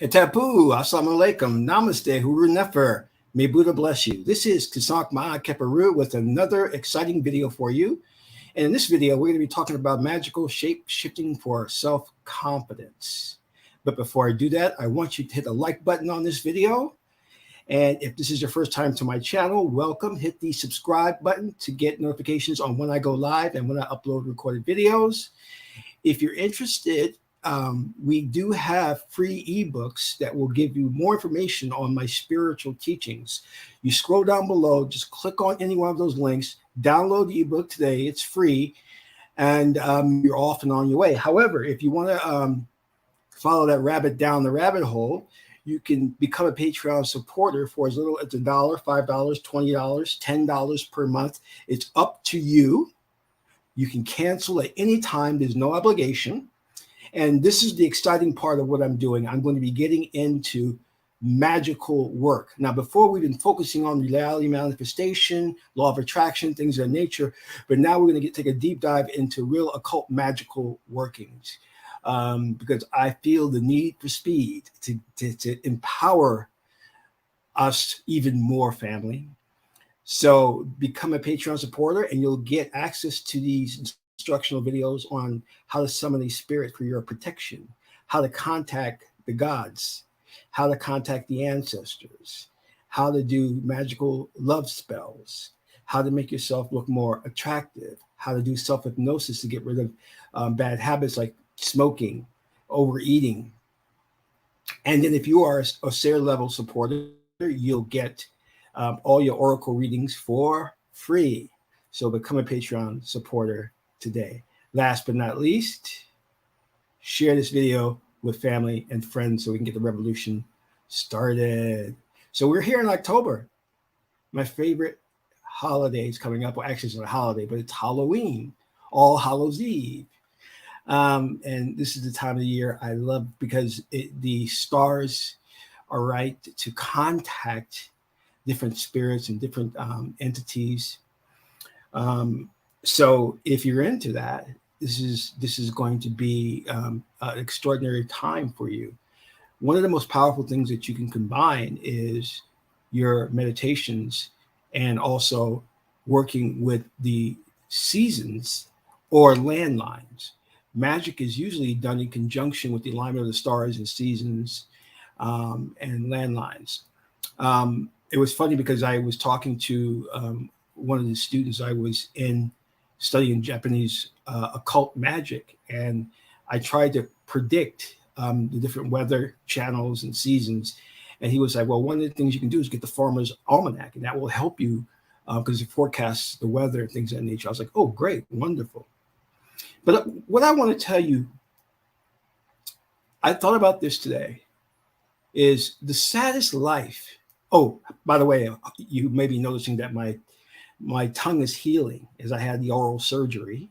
Tapu, Assalamu alaikum, Namaste, Huru Nefer. May Buddha bless you. This is Qesankh Keperu with another exciting video for you. And in this video, we're going to be talking about magical shape shifting for self-confidence. But before I do that, I want you to hit the like button on this video. And if this is your first time to my channel, welcome. Hit the subscribe button to get notifications on when I go live and when I upload recorded videos. If you're interested, we do have free ebooks that will give you more information on my spiritual teachings. You scroll down below, just click on any one of those links, download the ebook today. It's free, and you're off and on your way. However, if you want to follow that rabbit down the rabbit hole, you can become a Patreon supporter for as little as $1, $5, $20, $10 per month. It's up to you. You can cancel at any time. There's no obligation. And this is the exciting part of what I'm doing. I'm going to be getting into magical work. Now, before we've been focusing on reality manifestation, law of attraction, things of that nature, but now we're going to take a deep dive into real occult magical workings. Because I feel the need for speed to empower us even more, family. So become a Patreon supporter and you'll get access to these instructional videos on how to summon these spirits for your protection, how to contact the gods, how to contact the ancestors, how to do magical love spells, how to make yourself look more attractive, how to do self-hypnosis to get rid of bad habits like smoking, overeating. And then if you are a Osar level supporter, you'll get all your oracle readings for free. So become a Patreon supporter today. Last but not least, share this video with family and friends so we can get the revolution started. So we're here in October. My favorite holiday is coming up. Well, actually, it's not a holiday, but it's Halloween, All Hallows Eve. And this is the time of the year I love because the stars are right to contact different spirits and different entities. So if you're into that, this is going to be an extraordinary time for you. One of the most powerful things that you can combine is your meditations and also working with the seasons or landlines. Magic is usually done in conjunction with the alignment of the stars and seasons and landlines. It was funny because I was talking to one of the students I was in studying Japanese occult magic, and I tried to predict the different weather channels and seasons. And he was like, well, one of the things you can do is get the Farmer's Almanac, and that will help you because it forecasts the weather and things of that nature. I was like, oh, great, wonderful. But what I want to tell you, I thought about this today, is the saddest life. Oh, by the way, you may be noticing that my tongue is healing as I had the oral surgery.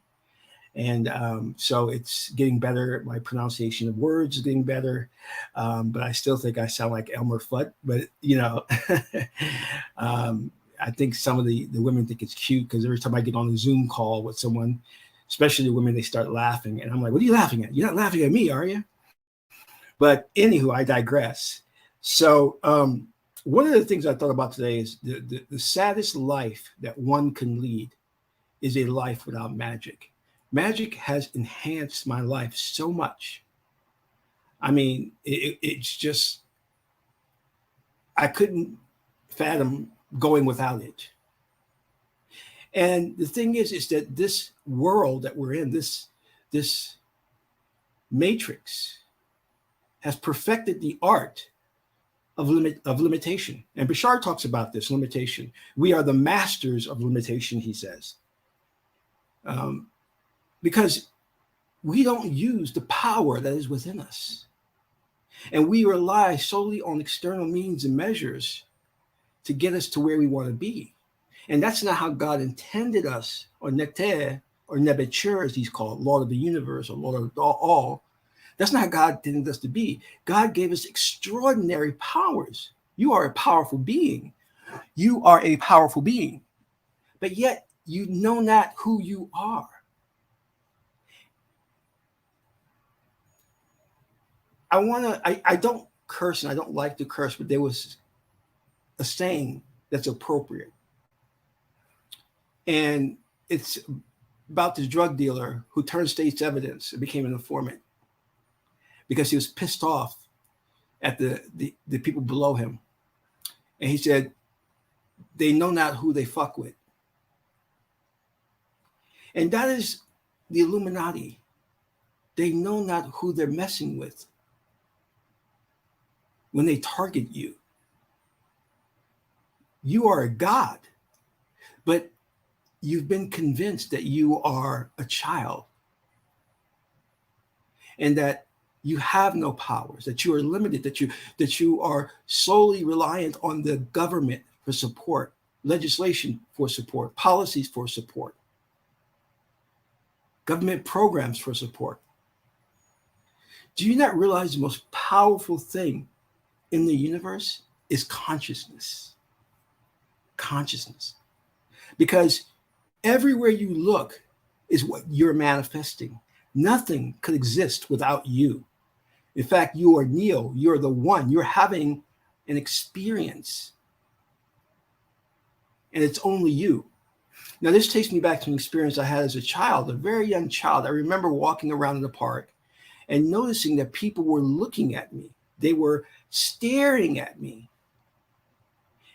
And so it's getting better. My pronunciation of words is getting better. But I still think I sound like Elmer Fudd. But, you know, I think some of the women think it's cute because every time I get on a Zoom call with someone, especially the women, they start laughing. And I'm like, what are you laughing at? You're not laughing at me, are you? But anywho, I digress. So one of the things I thought about today is the saddest life that one can lead is a life without magic. Magic has enhanced my life so much. I mean, it's just, I couldn't fathom going without it. And the thing is that this world that we're in, this matrix, has perfected the art of limitation. And Bashar talks about this limitation. We are the masters of limitation, he says. Because we don't use the power that is within us. And we rely solely on external means and measures to get us to where we want to be. And that's not how God intended us, or Nekter, or Nebetur, as he's called, Lord of the universe, or Lord of all. That's not how God intended us to be. God gave us extraordinary powers. You are a powerful being. You are a powerful being. But yet you know not who you are. I don't curse, and I don't like to curse, but there was a saying that's appropriate. And it's about this drug dealer who turned state's evidence and became an informant because he was pissed off at the people below him. And he said, they know not who they fuck with. And that is the Illuminati. They know not who they're messing with when they target you. You are a god, but you've been convinced that you are a child and that you have no powers, that you are limited, that you are solely reliant on the government for support, legislation for support, policies for support, government programs for support. Do you not realize the most powerful thing in the universe is consciousness? Consciousness. Because everywhere you look is what you're manifesting. Nothing could exist without you. In fact, you are Neo. You're the one. You're having an experience. And it's only you. Now, this takes me back to an experience I had as a child, a very young child. I remember walking around in the park and noticing that people were looking at me. They were staring at me.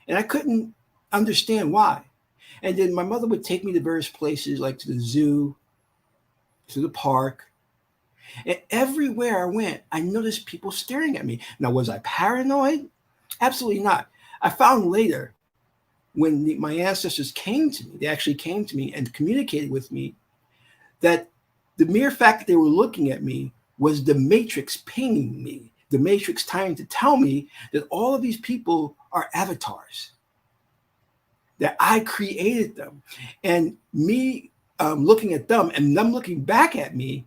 And I couldn't understand why. And then my mother would take me to various places, like to the zoo, to the park. And everywhere I went, I noticed people staring at me. Now, was I paranoid? Absolutely not. I found later when my ancestors came to me, they actually came to me and communicated with me that the mere fact that they were looking at me was the matrix pinging me, the matrix trying to tell me that all of these people are avatars, that I created them. And me looking at them and them looking back at me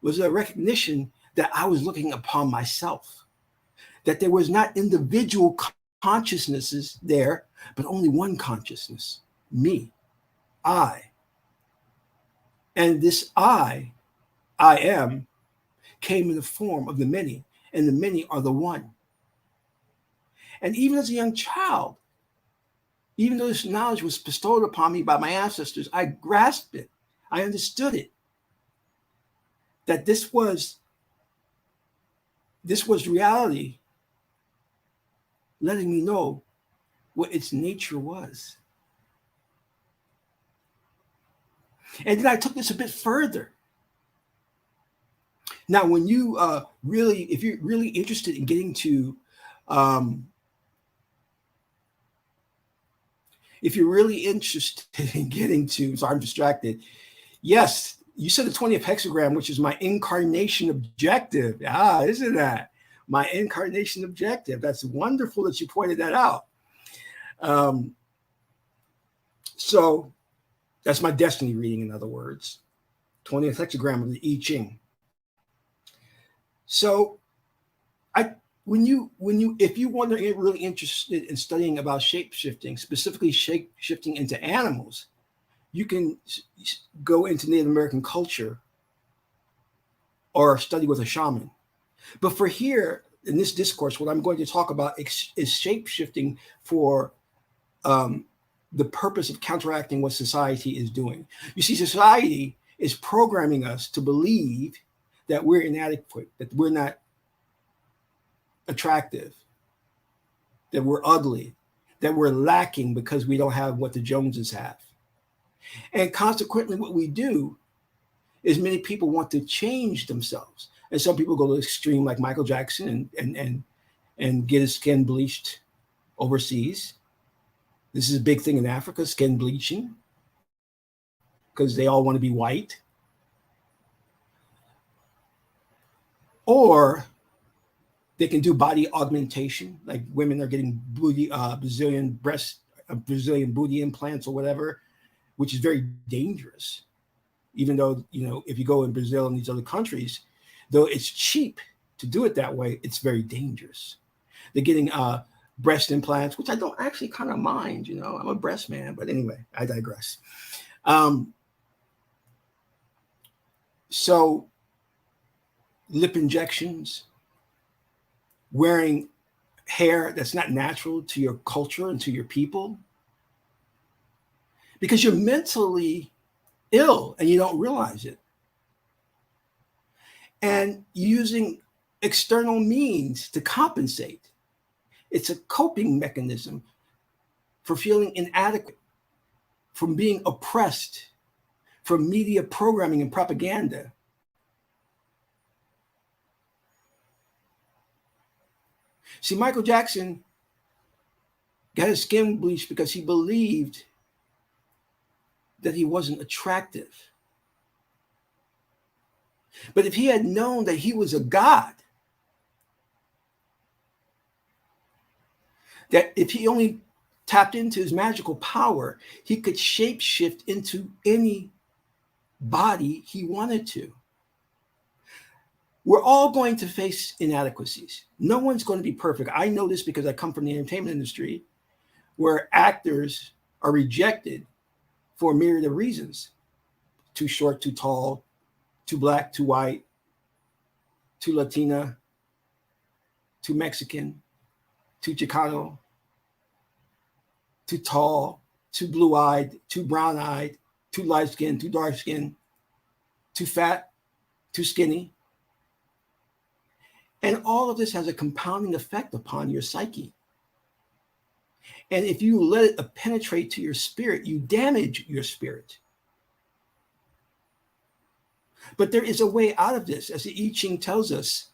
was a recognition that I was looking upon myself, that there was not individual consciousnesses there, but only one consciousness, me, I. And this I am, came in the form of the many, and the many are the one. And even as a young child, even though this knowledge was bestowed upon me by my ancestors, I grasped it. I understood it. That this was reality letting me know what its nature was. And then I took this a bit further. Now, when you if you're really interested in getting to, sorry, I'm distracted. Yes, you said the 20th hexagram, which is my incarnation objective. Isn't that my incarnation objective? That's wonderful that you pointed that out. So that's my destiny reading, in other words, 20th hexagram of the I Ching. So if you want to really interested in studying about shape-shifting, specifically shape-shifting into animals, you can go into Native American culture or study with a shaman. But for here, in this discourse, what I'm going to talk about is shape-shifting for the purpose of counteracting what society is doing. You see, society is programming us to believe that we're inadequate, that we're not attractive, that we're ugly, that we're lacking because we don't have what the Joneses have. And consequently, what we do is many people want to change themselves. And some people go to the extreme, like Michael Jackson, and get his skin bleached overseas. This is a big thing in Africa, skin bleaching, because they all want to be white. Or they can do body augmentation, like women are getting Brazilian booty implants or whatever, which is very dangerous. Even though, if you go in Brazil and these other countries, though it's cheap to do it that way, it's very dangerous. They're getting breast implants, which I don't actually kind of mind. I'm a breast man, but anyway, I digress. So lip injections, wearing hair that's not natural to your culture and to your people, because you're mentally ill and you don't realize it. And using external means to compensate. It's a coping mechanism for feeling inadequate, from being oppressed, from media programming and propaganda. See, Michael Jackson got his skin bleached because he believed that he wasn't attractive. But if he had known that he was a god, that if he only tapped into his magical power, he could shapeshift into any body he wanted to. We're all going to face inadequacies. No one's going to be perfect. I know this because I come from the entertainment industry, where actors are rejected for a myriad of reasons. Too short, too tall, too black, too white, too Latina, too Mexican, too Chicano, too tall, too blue-eyed, too brown-eyed, too light-skinned, too dark-skinned, too fat, too skinny. And all of this has a compounding effect upon your psyche. And if you let it penetrate to your spirit, you damage your spirit. But there is a way out of this. As the I Ching tells us,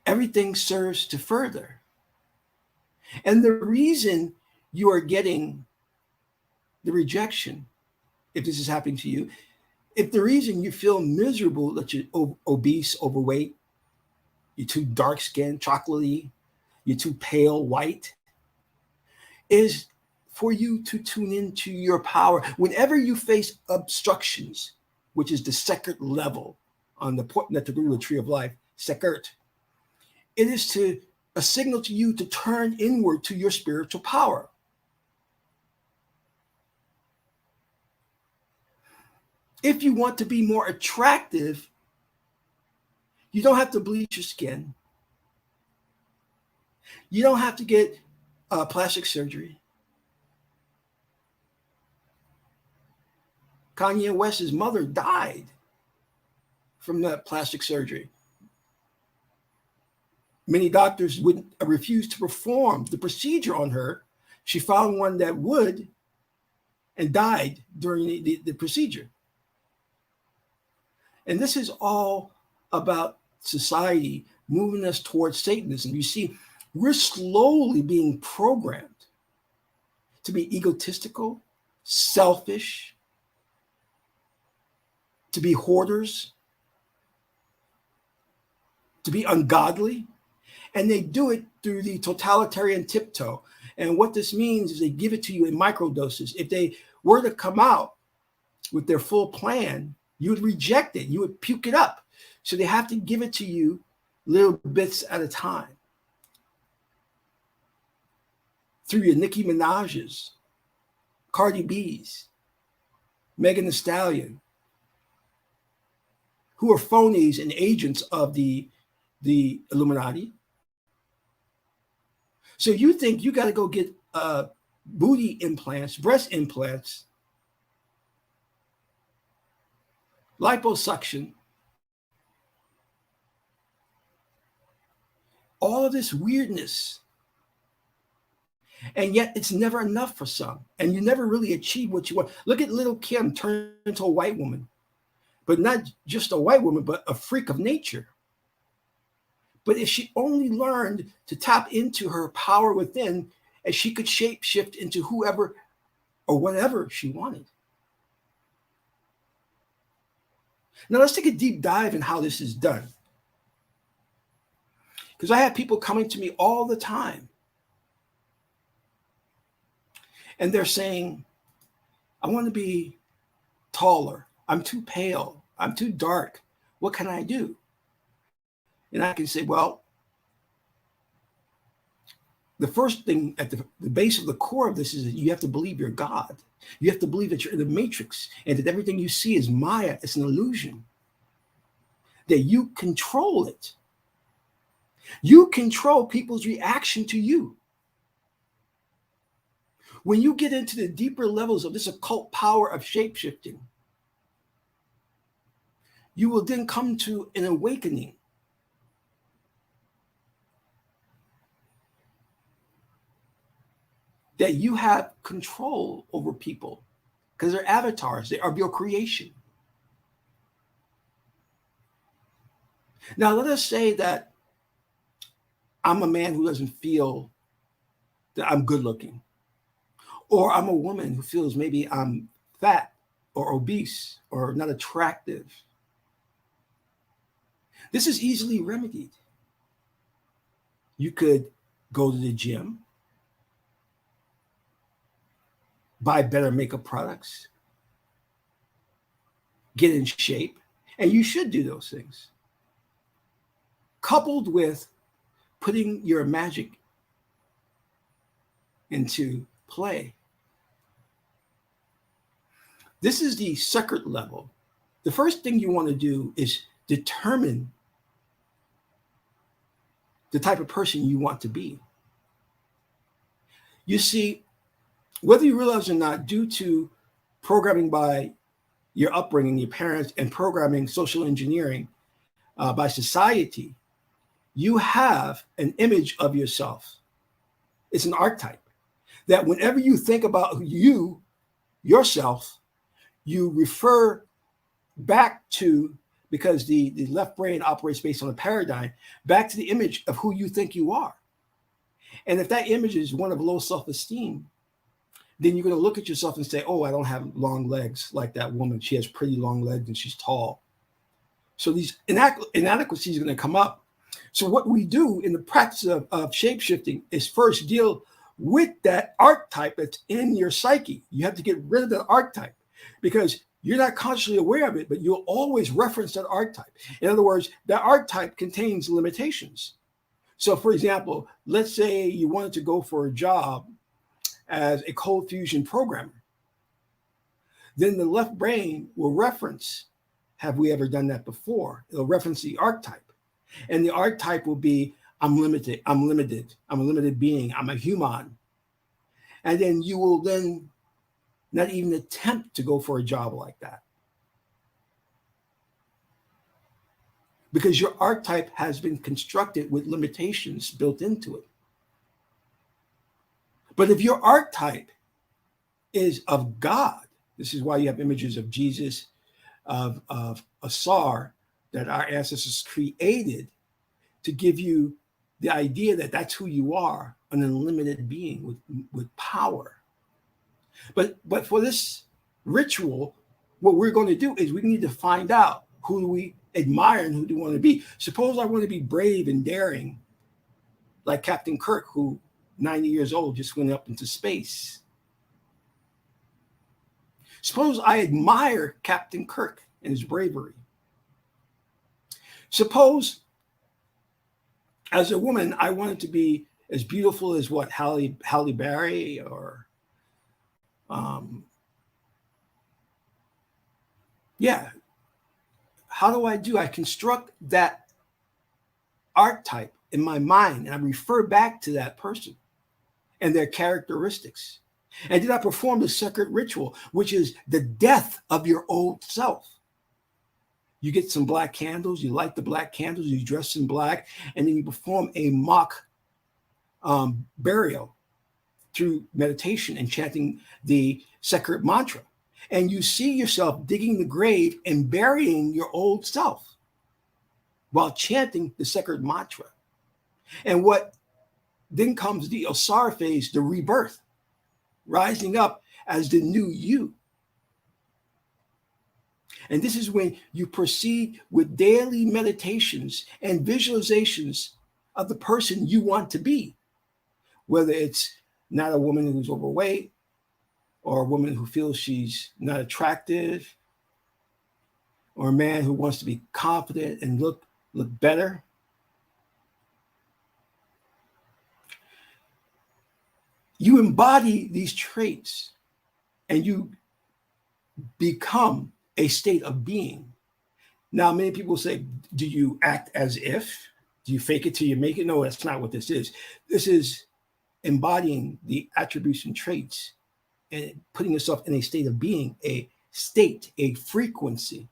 everything serves to further. And the reason you are getting the rejection, if this is happening to you, if the reason you feel miserable that you're obese, overweight, you're too dark-skinned, chocolatey, you're too pale white, is for you to tune into your power. Whenever you face obstructions, which is the second level on the Portnet tree of life, Sekert, it is a signal to you to turn inward to your spiritual power. If you want to be more attractive, you don't have to bleach your skin. You don't have to get plastic surgery. Kanye West's mother died from that plastic surgery. Many doctors would refuse to perform the procedure on her. She found one that would and died during the procedure. And this is all about society moving us towards Satanism. You see, we're slowly being programmed to be egotistical, selfish, to be hoarders, to be ungodly. And they do it through the totalitarian tiptoe. And what this means is they give it to you in microdoses. If they were to come out with their full plan, you would reject it. You would puke it up. So they have to give it to you little bits at a time. Through your Nicki Minaj's, Cardi B's, Megan Thee Stallion, who are phonies and agents of the Illuminati. So you think you got to go get booty implants, breast implants, liposuction, all of this weirdness. And yet it's never enough for some. And you never really achieve what you want. Look at Little Kim turn into a white woman, but not just a white woman, but a freak of nature. But if she only learned to tap into her power within, and she could shape shift into whoever or whatever she wanted. Now let's take a deep dive in how this is done. Because I have people coming to me all the time. And they're saying, I want to be taller. I'm too pale. I'm too dark. What can I do? And I can say, well, the first thing at the base of the core of this is that you have to believe you're God. You have to believe that you're in the matrix and that everything you see is Maya. It's an illusion. That you control it. You control people's reaction to you. When you get into the deeper levels of this occult power of shape-shifting, you will then come to an awakening. That you have control over people because they're avatars, they are your creation. Now, let us say that I'm a man who doesn't feel that I'm good looking, or I'm a woman who feels maybe I'm fat or obese or not attractive. This is easily remedied. You could go to the gym, buy better makeup products, get in shape, and you should do those things. Coupled with putting your magic into play. This is the second level. The first thing you want to do is determine the type of person you want to be. You see, whether you realize or not, due to programming by your upbringing, your parents, and programming, social engineering by society, you have an image of yourself. It's an archetype that whenever you think about yourself, you refer back to, because the left brain operates based on a paradigm, back to the image of who you think you are. And if that image is one of low self-esteem, then you're going to look at yourself and say, oh, I don't have long legs like that woman. She has pretty long legs and she's tall. So these inadequacies are going to come up. So what we do in the practice of shape-shifting is first deal with that archetype that's in your psyche. You have to get rid of that archetype because you're not consciously aware of it, but you'll always reference that archetype. In other words, that archetype contains limitations. So for example, let's say you wanted to go for a job as a cold fusion programmer. Then the left brain will reference, have we ever done that before? It'll reference the archetype. And the archetype will be, I'm limited, I'm a limited being, I'm a human. And then you will then not even attempt to go for a job like that. Because your archetype has been constructed with limitations built into it. But if your archetype is of God, this is why you have images of Jesus, of Osar, that our ancestors created to give you the idea that that's who you are, an unlimited being with power. But for this ritual, what we're going to do is we need to find out who do we admire and who do we want to be. Suppose I want to be brave and daring, like Captain Kirk, who 90 years old just went up into space. Suppose I admire Captain Kirk and his bravery. Suppose, as a woman, I wanted to be as beautiful as what, Halle Berry or, yeah. How do? I construct that archetype in my mind and I refer back to that person and their characteristics. And then I perform the second ritual, which is the death of your old self. You get some black candles, you light the black candles, you dress in black, and then you perform a mock burial through meditation and chanting the sacred mantra. And you see yourself digging the grave and burying your old self while chanting the sacred mantra. And what then comes the Osar phase, the rebirth, rising up as the new you. And this is when you proceed with daily meditations and visualizations of the person you want to be, whether it's not a woman who's overweight or a woman who feels she's not attractive, or a man who wants to be confident and look better. You embody these traits and you become a state of being. Now, many people say, do you act as if? Do you fake it till you make it? No, that's not what this is. This is embodying the attributes and traits and putting yourself in a state of being, a state, a frequency.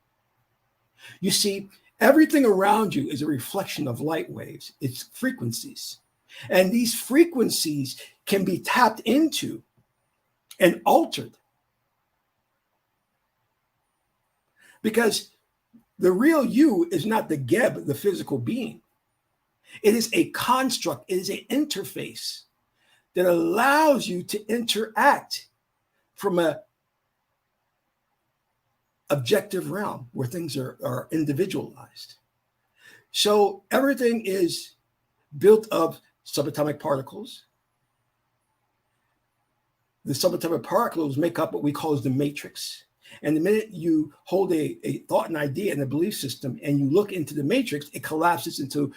You see, everything around you is a reflection of light waves. It's frequencies. And these frequencies can be tapped into and altered. Because the real you is not the Geb, the physical being. It is a construct. It is an interface that allows you to interact from an objective realm where things are individualized. So everything is built of subatomic particles. The subatomic particles make up what we call as the matrix. And the minute you hold a thought, an idea, and a belief system, and you look into the matrix, it collapses into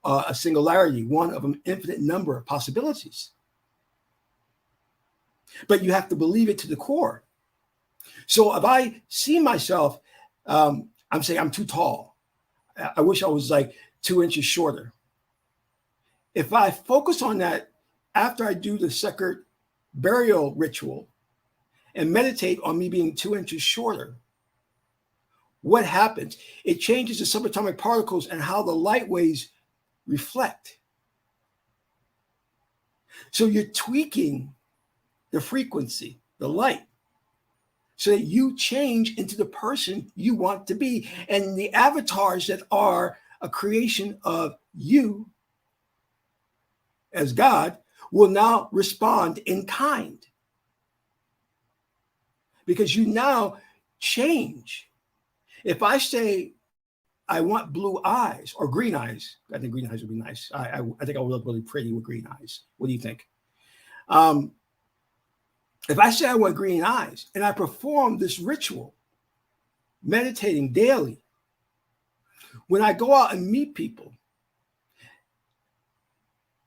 a singularity, one of an infinite number of possibilities. But you have to believe it to the core. So if I see myself, I'm saying I'm too tall. I wish I was like 2 inches shorter. If I focus on that after I do the second burial ritual and meditate on me being 2 inches shorter, what happens? It changes the subatomic particles and how the light waves reflect. So you're tweaking the frequency, the light, so that you change into the person you want to be. And the avatars that are a creation of you as God will now respond in kind. Because you now change. If I say, I want blue eyes or green eyes, I think green eyes would be nice. I think I would look really pretty with green eyes. What do you think? If I say I want green eyes and I perform this ritual, meditating daily, when I go out and meet people,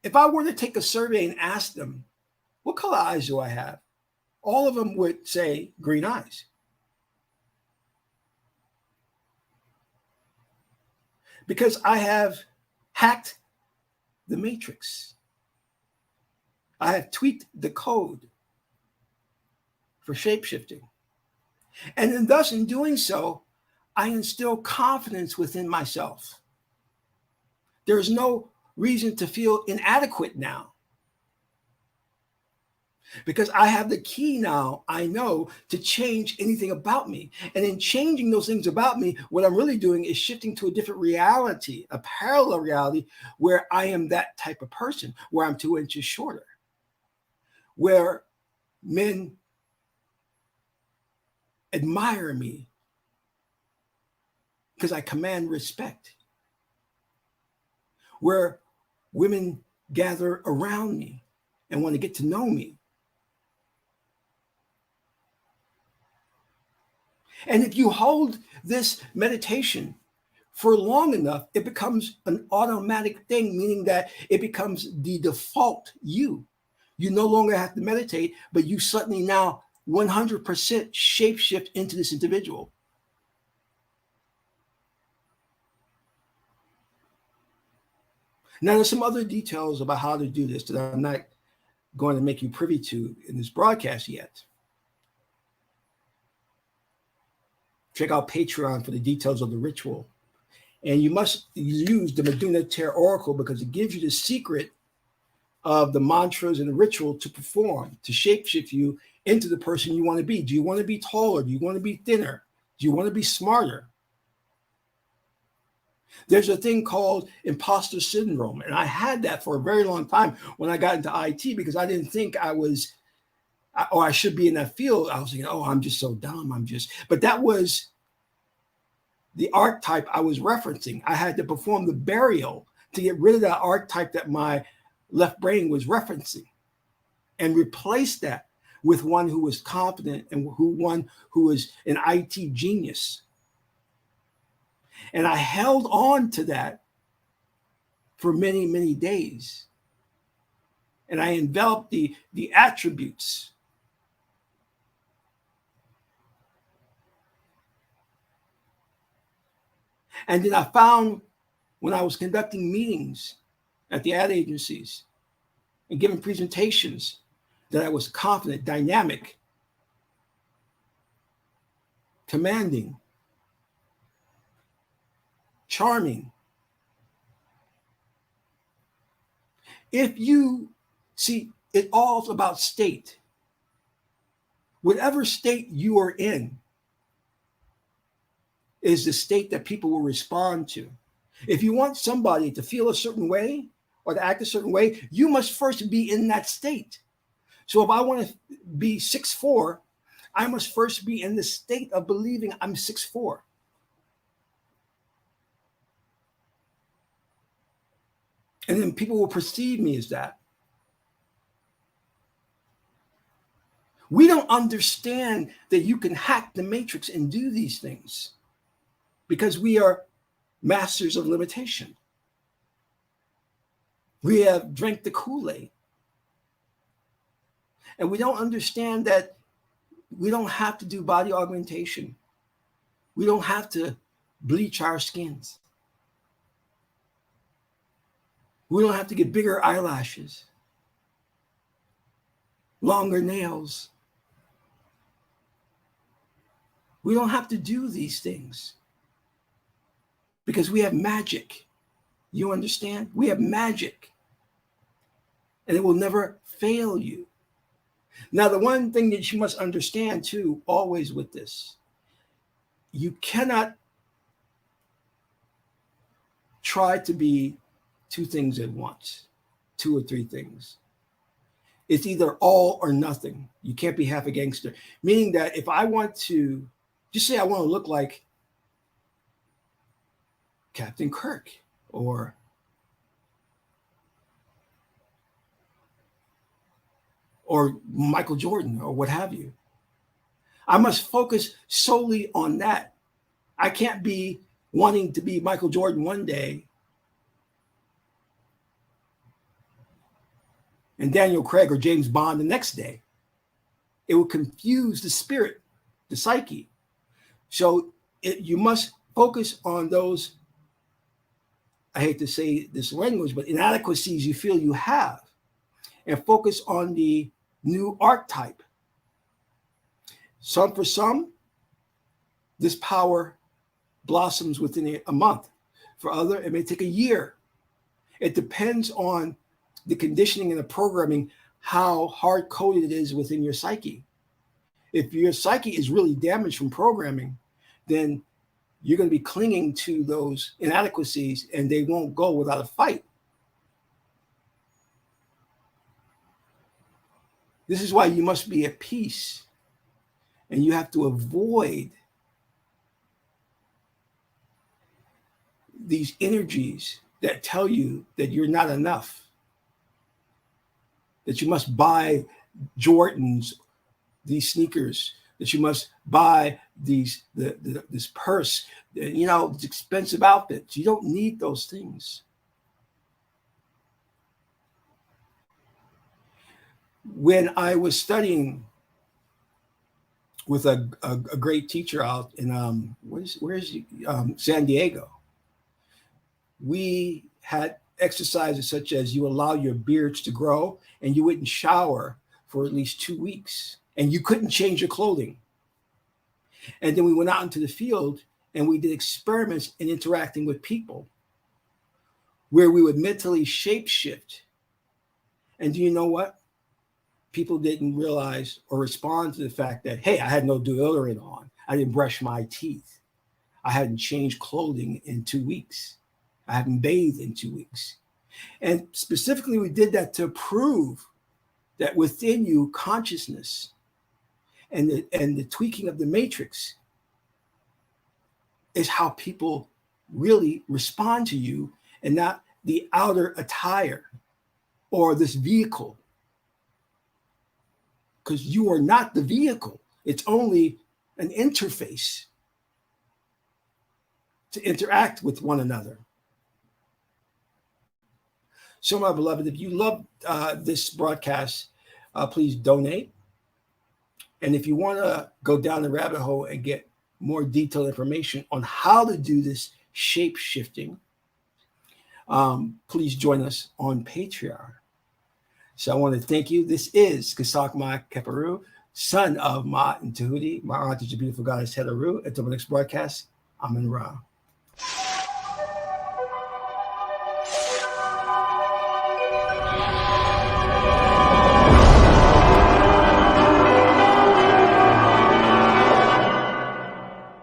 if I were to take a survey and ask them, what color eyes do I have? All of them would say green eyes. Because I have hacked the matrix. I have tweaked the code for shape-shifting. And thus, in doing so, I instill confidence within myself. There is no reason to feel inadequate now. Because I have the key now, I know, to change anything about me. And in changing those things about me, what I'm really doing is shifting to a different reality, a parallel reality where I am that type of person, where I'm 2 inches shorter, where men admire me because I command respect, where women gather around me and want to get to know me. And if you hold this meditation for long enough, it becomes an automatic thing, meaning that it becomes the default you. You no longer have to meditate, but you suddenly now 100% shapeshift into this individual. Now, there's some other details about how to do this that I'm not going to make you privy to in this broadcast yet. Check out Patreon for the details of the ritual. And you must use the Meduna Terra Oracle because it gives you the secret of the mantras and the ritual to perform, to shapeshift you into the person you want to be. Do you want to be taller? Do you want to be thinner? Do you want to be smarter? There's a thing called imposter syndrome. And I had that for a very long time when I got into IT because I didn't think I was, or I should be in that field. I was thinking, oh, I'm just so dumb. But that was the archetype I was referencing. I had to perform the burial to get rid of that archetype that my left brain was referencing and replace that with one who was confident and one who was an IT genius. And I held on to that for many, many days. And I enveloped the attributes. And then I found when I was conducting meetings at the ad agencies and giving presentations that I was confident, dynamic, commanding, charming. If you see, it all's about state. Whatever state you are in is the state that people will respond to. If you want somebody to feel a certain way or to act a certain way, you must first be in that state. So if I want to be 6'4", I must first be in the state of believing I'm 6'4". And then people will perceive me as that. We don't understand that you can hack the matrix and do these things because we are masters of limitation. We have drank the Kool-Aid. And we don't understand that we don't have to do body augmentation. We don't have to bleach our skins. We don't have to get bigger eyelashes, longer nails. We don't have to do these things because we have magic. You understand? We have magic, and it will never fail you. Now, the one thing that you must understand too, always with this, you cannot try to be two things at once, two or three things. It's either all or nothing. You can't be half a gangster. Meaning that if I want to, just say I want to look like Captain Kirk or Michael Jordan or what have you, I must focus solely on that. I can't be wanting to be Michael Jordan one day and Daniel Craig or James Bond the next day. It will confuse the spirit, the psyche. So you must focus on those, I hate to say this language, but inadequacies you feel you have, and focus on the new archetype. For some, this power blossoms within a month. For other, it may take a year. It depends on the conditioning and the programming, how hard-coded it is within your psyche. If your psyche is really damaged from programming, then you're going to be clinging to those inadequacies and they won't go without a fight. This is why you must be at peace, and you have to avoid these energies that tell you that you're not enough, that you must buy Jordans, these sneakers, that you must buy this purse, these expensive outfits. You don't need those things. When I was studying with a great teacher out in San Diego, we had exercises such as you allow your beards to grow and you wouldn't shower for at least 2 weeks and you couldn't change your clothing. And then we went out into the field and we did experiments in interacting with people where we would mentally shapeshift. And do you know what? People didn't realize or respond to the fact that, hey, I had no deodorant on. I didn't brush my teeth. I hadn't changed clothing in 2 weeks. I haven't bathed in 2 weeks. And specifically, we did that to prove that within you, consciousness and the tweaking of the matrix is how people really respond to you and not the outer attire or this vehicle. Because you are not the vehicle. It's only an interface to interact with one another. So, my beloved, if you love this broadcast, please donate. And if you want to go down the rabbit hole and get more detailed information on how to do this shape shifting, please join us on Patreon. So I want to thank you. This is Qesankh Ma Keperu, son of Ma and Tahuti. My aunt is a beautiful goddess, Heteru. Until the next broadcast, I'm in Ra.